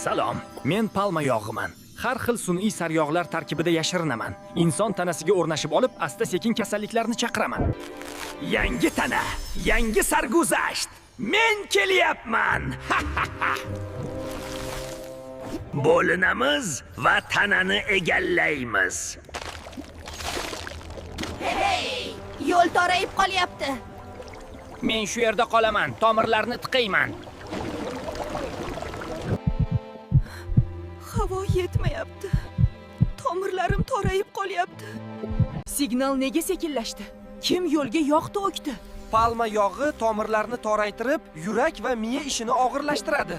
Salom, men palma yog'iman. Har xil sun'iy sariyog'lar tarkibida yashirinaman. Inson tanasiga o'rnashib olib, asta-sekin kasalliklarni chaqiraman. Yangi tana, yangi sarguzasht. Men kelyapman. Bo'linamiz va tanani egallaymiz. Hey, yo'l torayib qolyapti. Men shu yerda qolaman, tomirlarni tiqayman. Havo yetmayapti. Tomirlarim torayib qolyapti. Signal nega sekinlashdi? Kim yo'lga yog' to'kdi? Palma yog'i tomirlarni toraytirib, yurak va miya ishini og'irlashtiradi.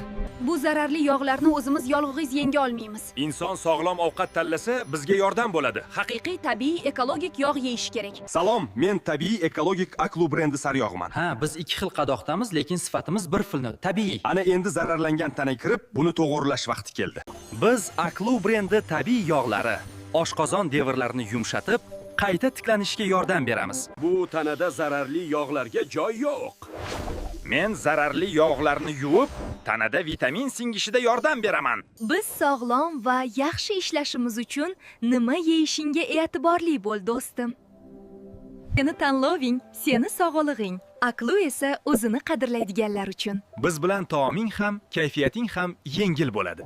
Bu zararli yog'larni o'zimiz yolg'iz yenga olmaymiz. Inson sog'lom ovqat tanlasa, bizga yordam bo'ladi. Haqiqiy tabiiy ekologik yog' yeyish kerak. Salom, men tabiiy ekologik Aklu brendi saryog'iman. Ha, biz ikki xil qadoqdamiz, lekin sifatimiz bir xilni, tabiiy. Ana endi zararlangan tana kirib, buni to'g'irlash vaqti keldi. Biz Aklu brendi tabiiy yog'lari, oshqozon devorlarini yumshatib, qayta tiklanishga yordam beramiz. Bu tanada zararli yog'larga joy yo'q. Men zararli yog'larni yuvib, tanada vitamin singishida yordam beraman. Biz sog'lom va yaxshi ishlashimiz uchun nima yeyishingga e'tiborli bo'l, do'stim. Seni tanloving, seni sog'lig'ing. Aqlu esa o'zini qadrlaydiganlar uchun. Biz bilan taoming ham, kayfiyating ham yengil bo'ladi.